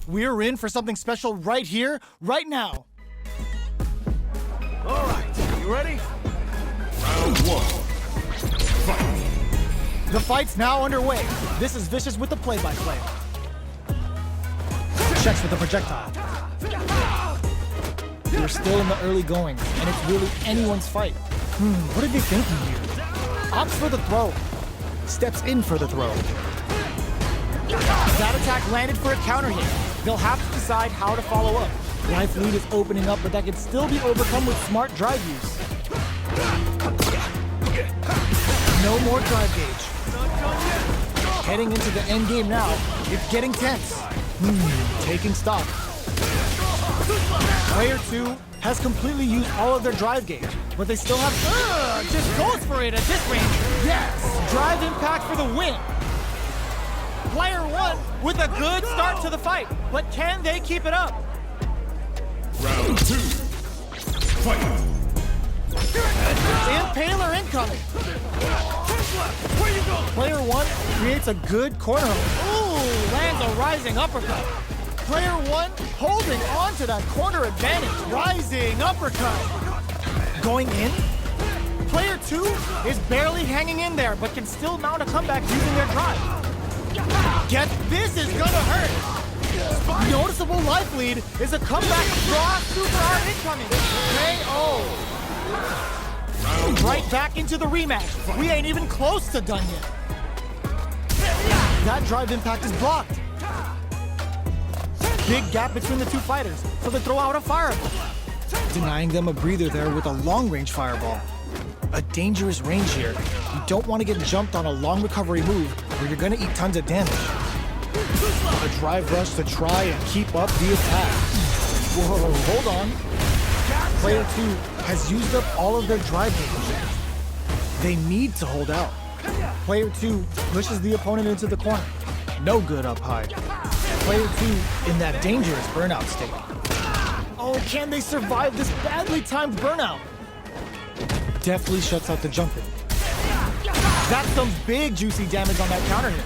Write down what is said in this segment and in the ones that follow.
We're in for something special right here, right now. All right, you ready? Round one. Fight. The fight's now underway. This is Vicious with the play-by-play. Checks with the projectile. We're still in the early goings, and it's really anyone's fight. What are they thinking here? Opts for the throw. Steps in for the throw. That attack landed for a counter hit. They'll have to decide how to follow up. Life lead is opening up, but that can still be overcome with smart drive use. No more drive gauge. Heading into the end game now, it's getting tense. Taking stock. Player 2 has completely used all of their drive gauge, but they still have... Just goes for it at this range. Yes! Drive impact for the win! Player 1 with a good start to the fight, but can they keep it up? Round two. Fight. Impaler incoming! Player 1 creates a good corner. Ooh, lands a rising uppercut. Player 1 holding on to that corner advantage. Rising uppercut. Going in? Player 2 is barely hanging in there, but can still mount a comeback using their drive. This is gonna hurt. Noticeable life lead is a comeback. Raw super hard incoming. KO. Right back into the rematch. We ain't even close to done yet. That drive impact is blocked. Big gap between the two fighters, so they throw out a fireball. Denying them a breather there with a long-range fireball. A dangerous range here. You don't want to get jumped on a long recovery move where you're going to eat tons of damage. A drive rush to try and keep up the attack. Whoa, hold on. Player 2 has used up all of their drive gauge. They need to hold out. Player 2 pushes the opponent into the corner. No good up high. Player 2 in that dangerous burnout state. Oh, can they survive this badly timed burnout? Deftly shuts out the jumping. That's some big juicy damage on that counter hit.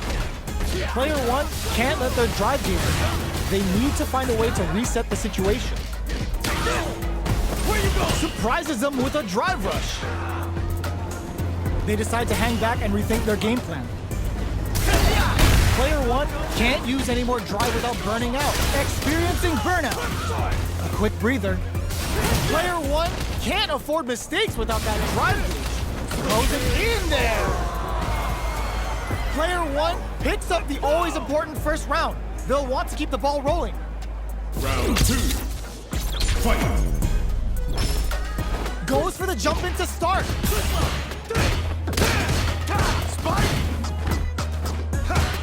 Player 1 can't let their drive gauge down. They need to find a way to reset the situation. Surprises them with a drive rush. They decide to hang back and rethink their game plan. Player 1 can't use any more drive without burning out, experiencing burnout. A quick breather. Player 1 can't afford mistakes without that drive gauge. Throws it in there. Player 1 picks up the always important first round. They'll want to keep the ball rolling. Round two. Fight. Goes for the jump in to start.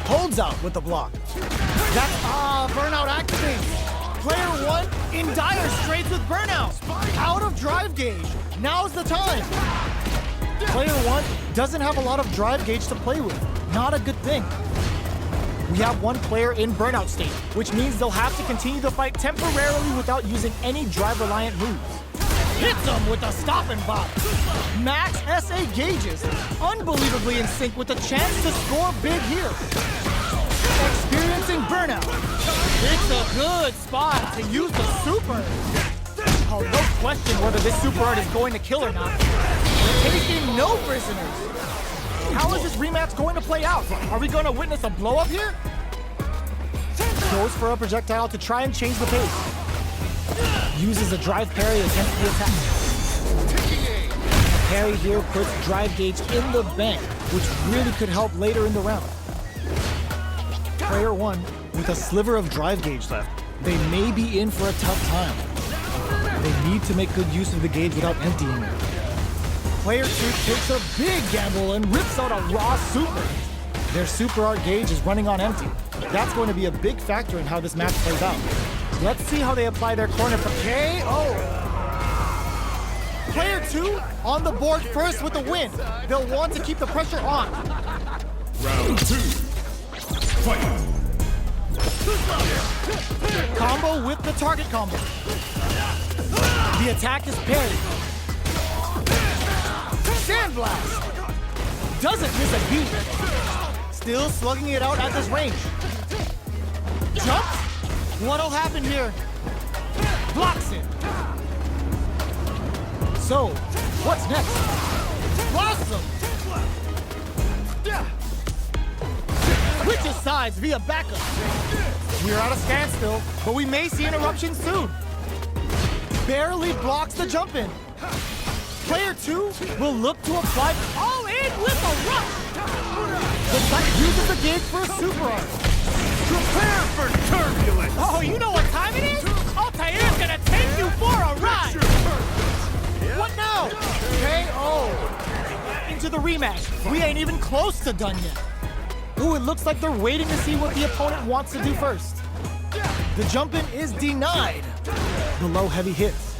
Holds out with the block. That's burnout activates. Player 1 in dire straits with burnout. Out of drive gauge. Now's the time. Player 1 doesn't have a lot of drive gauge to play with. Not a good thing. We have one player in burnout state, which means they'll have to continue the fight temporarily without using any drive-reliant moves. Hits him with a stop and bop. Max SA gauges, unbelievably in sync with the chance to score big here. Experiencing burnout. It's a good spot to use the super. Oh, no question whether this super art is going to kill or not. Taking no prisoners. How is this rematch going to play out? Are we going to witness a blow-up here? Goes for a projectile to try and change the pace. Uses a drive parry against the attack. Parry here puts drive gauge in the bank, which really could help later in the round. Player 1 with a sliver of drive gauge left. They may be in for a tough time. They need to make good use of the gauge without emptying it. Player 2 takes a big gamble and rips out a raw super. Their super art gauge is running on empty. That's going to be a big factor in how this match plays out. Let's see how they apply their corner for KO. Player 2 on the board first with the win. They'll want to keep the pressure on. Round two. Fight. Combo with the target combo. The attack is parried. Sandblast. Doesn't miss a beat. Still slugging it out at this range. Jumps. What'll happen here? Blocks it. So, what's next? Blossom! Switches sides via backup. We're at a standstill, but we may see an eruption soon. Barely blocks the jump in. Player 2 will look to apply all in with a rush. The site uses the gauge for a super arc. Prepare for turbulence! Oh, you know what time it is? Altair's gonna take you for a ride. What now? KO. Into the rematch. We ain't even close to done yet. Ooh, it looks like they're waiting to see what the opponent wants to do first. The jump-in is denied. The low heavy hits.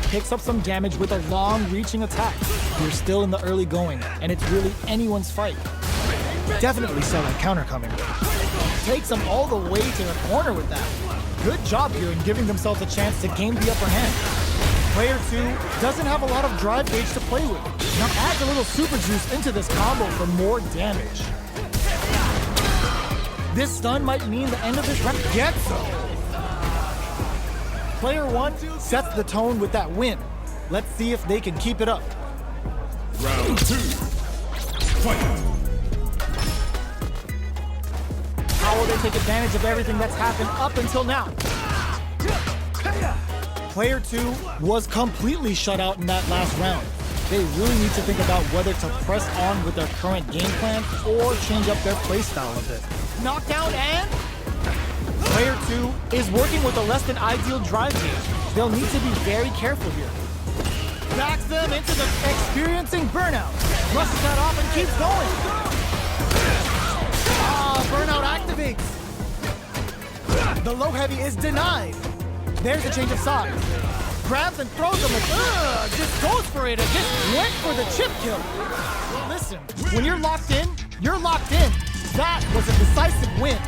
Picks up some damage with a long-reaching attack. You're still in the early going, and it's really anyone's fight. Definitely saw that counter coming. Takes them all the way to the corner with that. Good job here in giving themselves a chance to gain the upper hand. Player 2 doesn't have a lot of drive gauge to play with. Now adds a little super juice into this combo for more damage. This stun might mean the end of this round. Player 1 sets the tone with that win. Let's see if they can keep it up. Round 2. Fight! How will they take advantage of everything that's happened up until now? Player 2 was completely shut out in that last round. They really need to think about whether to press on with their current game plan or change up their playstyle a bit. Knockdown and... Player 2 is working with a less than ideal drive gauge. They'll need to be very careful here. Backs them into the experiencing burnout. Brushes that off and keeps going. Burnout activates. The low heavy is denied. There's a change of sides. Grabs and throws them like, just goes for it and just went for the chip kill. Listen, when you're locked in, you're locked in. That was a decisive win.